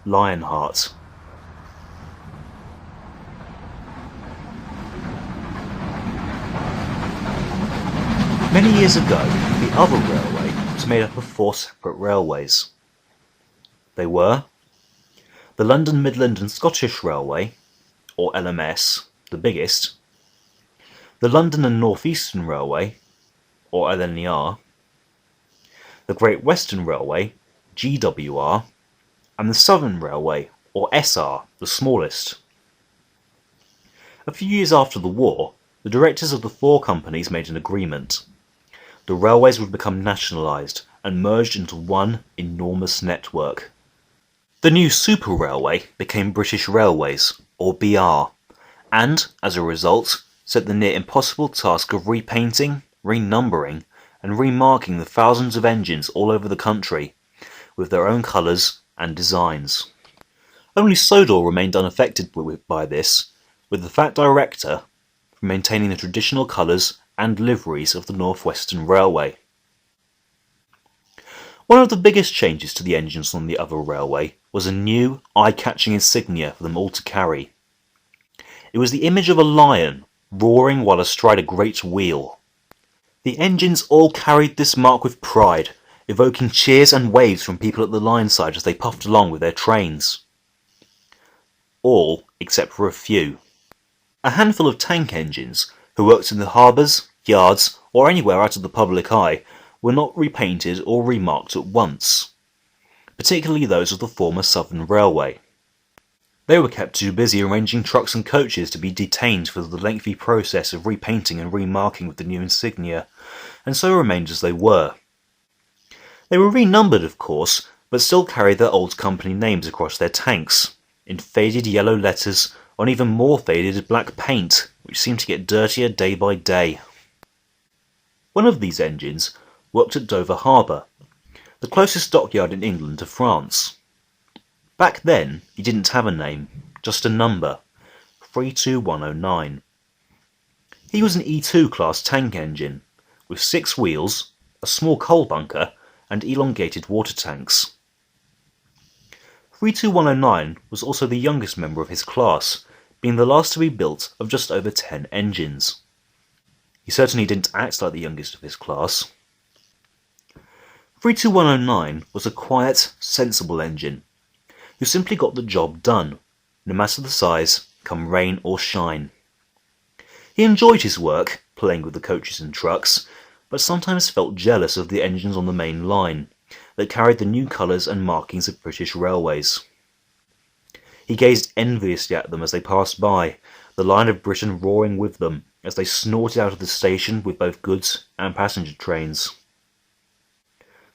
Lionheart. Many years ago, the other railway was made up of 4 separate railways. They were the London Midland and Scottish Railway, or LMS, the biggest, the London and North Eastern Railway, or LNER, the Great Western Railway, GWR, and the Southern Railway, or SR, the smallest. A few years after the war, the directors of the 4 companies made an agreement. The railways would become nationalised and merged into one enormous network. The new super railway became British Railways, or BR, and, as a result, set the near impossible task of repainting, renumbering, and remarking the thousands of engines all over the country, with their own colours and designs. Only Sodor remained unaffected by this, with the Fat Director maintaining the traditional colours and liveries of the North Western Railway. One of the biggest changes to the engines on the other railway was a new, eye-catching insignia for them all to carry. It was the image of a lion, roaring while astride a great wheel. The engines all carried this mark with pride, evoking cheers and waves from people at the line side as they puffed along with their trains. All except for a few. A handful of tank engines, who worked in the harbours, yards, or anywhere out of the public eye, were not repainted or remarked at once, particularly those of the former Southern Railway. They were kept too busy arranging trucks and coaches to be detained for the lengthy process of repainting and remarking with the new insignia, and so remained as they were. They were renumbered, of course, but still carried their old company names across their tanks, in faded yellow letters on even more faded black paint, which seemed to get dirtier day by day. One of these engines worked at Dover Harbour, the closest dockyard in England to France. Back then, he didn't have a name, just a number, 32109. He was an E2 class tank engine, with 6 wheels, a small coal bunker, and elongated water tanks. 32109 was also the youngest member of his class, being the last to be built of just over 10 engines. He certainly didn't act like the youngest of his class. 32109 was a quiet, sensible engine, who simply got the job done, no matter the size, come rain or shine. He enjoyed his work, playing with the coaches and trucks, but sometimes felt jealous of the engines on the main line, that carried the new colours and markings of British railways. He gazed enviously at them as they passed by, the line of Britain roaring with them, as they snorted out of the station with both goods and passenger trains.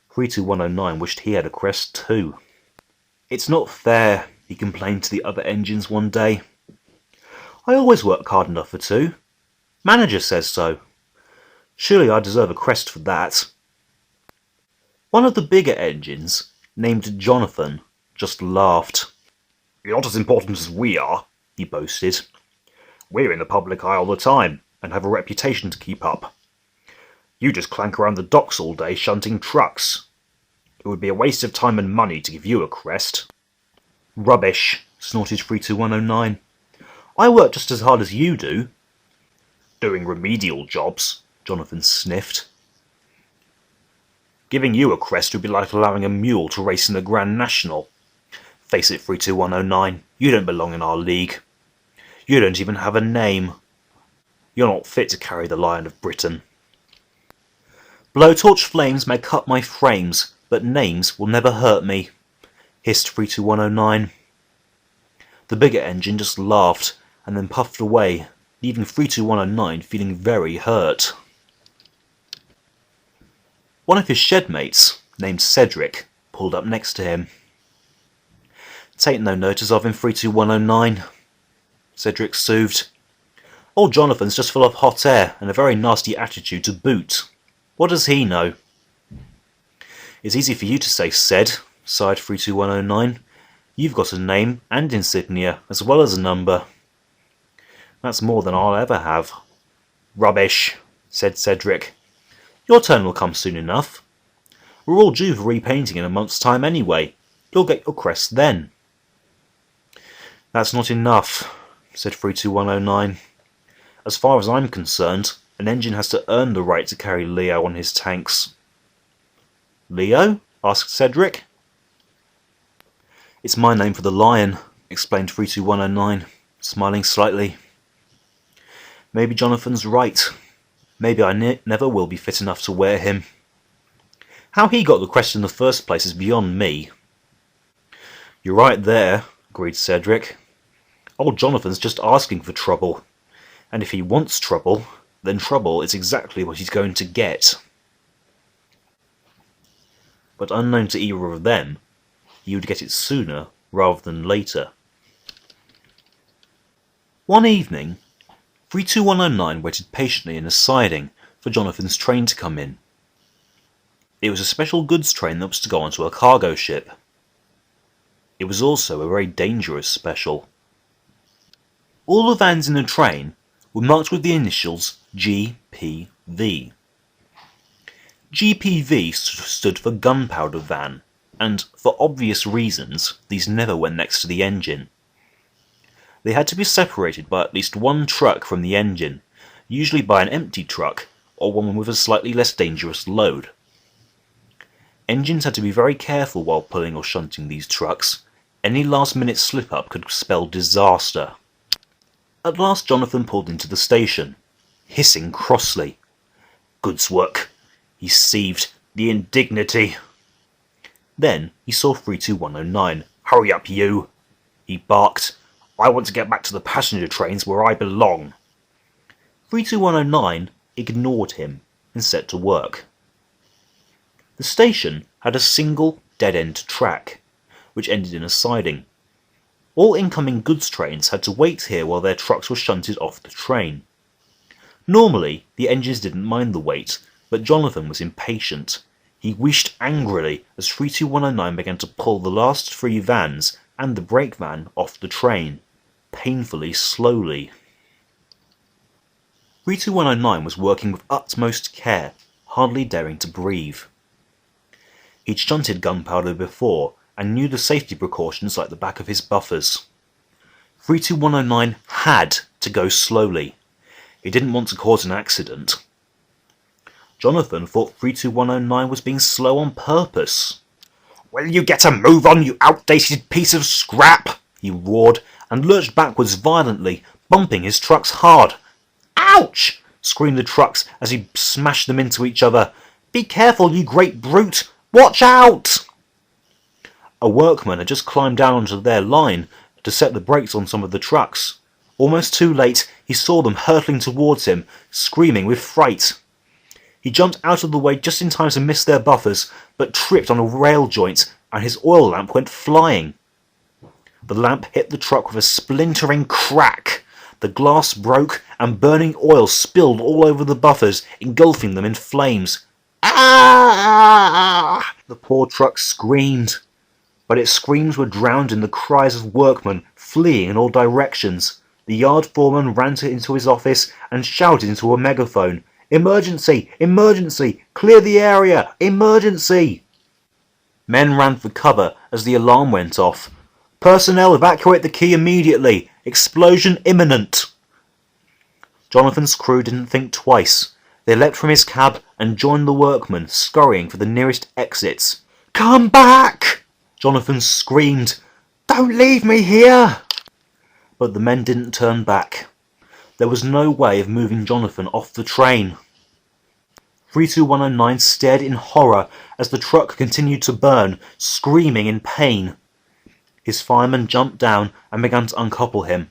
32109 wished he had a crest too. "It's not fair," he complained to the other engines one day. "I always work hard enough for 2. Manager says so. Surely I deserve a crest for that." One of the bigger engines, named Jonathan, just laughed. "You're not as important as we are," he boasted. "We're in the public eye all the time, and have a reputation to keep up. You just clank around the docks all day shunting trucks. It would be a waste of time and money to give you a crest." "Rubbish," snorted 32109. "I work just as hard as you do." "Doing remedial jobs," Jonathan sniffed. "Giving you a crest would be like allowing a mule to race in the Grand National. Face it, 32109, you don't belong in our league. You don't even have a name. You're not fit to carry the Lion of Britain." "Blowtorch flames may cut my frames, but names will never hurt me," hissed 32109. The bigger engine just laughed and then puffed away, leaving 32109 feeling very hurt. One of his shedmates, named Cedric, pulled up next to him. "Take no notice of him, 32109, Cedric soothed. "Old Jonathan's just full of hot air and a very nasty attitude to boot. What does he know?" "It's easy for you to say, Ced," sighed 32109. "You've got a name and insignia, as well as a number." "That's more than I'll ever have." "Rubbish," said Cedric. "Your turn will come soon enough. We're all due for repainting in a month's time anyway. You'll get your crest then." "That's not enough," said 32109. "As far as I'm concerned, an engine has to earn the right to carry Leo on his tanks." "Leo?" asked Cedric. "It's my name for the lion," explained 32109, smiling slightly. "Maybe Jonathan's right. Maybe I never will be fit enough to wear him. How he got the crest in the first place is beyond me." "You're right there," agreed Cedric. "Old Jonathan's just asking for trouble. And if he wants trouble, then trouble is exactly what he's going to get." But unknown to either of them, he would get it sooner rather than later. One evening, 32109 waited patiently in a siding for Jonathan's train to come in. It was a special goods train that was to go onto a cargo ship. It was also a very dangerous special. All the vans in the train were marked with the initials GPV. GPV stood for gunpowder van, and for obvious reasons, these never went next to the engine. They had to be separated by at least one truck from the engine, usually by an empty truck or one with a slightly less dangerous load. Engines had to be very careful while pulling or shunting these trucks. Any last-minute slip-up could spell disaster. At last Jonathan pulled into the station, hissing crossly. "Goods work," he seethed. "The indignity." Then he saw 32109. "Hurry up, you," he barked. "I want to get back to the passenger trains where I belong." 32109 ignored him and set to work. The station had a single dead-end track, which ended in a siding. All incoming goods trains had to wait here while their trucks were shunted off the train. Normally, the engines didn't mind the wait, but Jonathan was impatient. He wheezed angrily as 32109 began to pull the last three vans and the brake van off the train, painfully slowly. 32109 was working with utmost care, hardly daring to breathe. He'd shunted gunpowder before, and knew the safety precautions like the back of his buffers. 32109 had to go slowly. He didn't want to cause an accident. Jonathan thought 32109 was being slow on purpose. "Will you get a move on, you outdated piece of scrap?" he roared, and lurched backwards violently, bumping his trucks hard. "Ouch!" screamed the trucks as he smashed them into each other. "Be careful, you great brute! Watch out!" A workman had just climbed down onto their line to set the brakes on some of the trucks. Almost too late, he saw them hurtling towards him, screaming with fright. He jumped out of the way just in time to miss their buffers, but tripped on a rail joint, and his oil lamp went flying. The lamp hit the truck with a splintering crack. The glass broke, and burning oil spilled all over the buffers, engulfing them in flames. "Ah!" The poor truck screamed, but its screams were drowned in the cries of workmen fleeing in all directions. The yard foreman ran into his office and shouted into a megaphone, "Emergency! Emergency! Clear the area! Emergency!" Men ran for cover as the alarm went off. "Personnel, evacuate the quay immediately! Explosion imminent!" Jonathan's crew didn't think twice. They leapt from his cab and joined the workmen, scurrying for the nearest exits. "Come back!" Jonathan screamed. "Don't leave me here!" But the men didn't turn back. There was no way of moving Jonathan off the train. 32109 stared in horror as the truck continued to burn, screaming in pain. His fireman jumped down and began to uncouple him.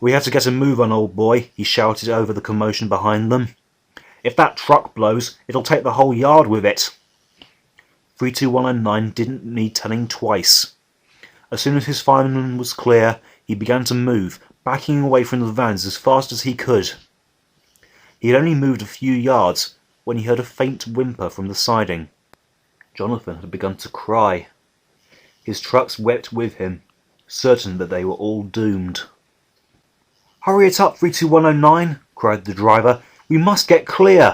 "We have to get a move on, old boy," he shouted over the commotion behind them. "If that truck blows, it'll take the whole yard with it." 32109 didn't need telling twice. As soon as his fireman was clear, he began to move, backing away from the vans as fast as he could. He had only moved a few yards when he heard a faint whimper from the siding. Jonathan had begun to cry. His trucks wept with him, certain that they were all doomed. "Hurry it up, 32109, cried the driver. "We must get clear."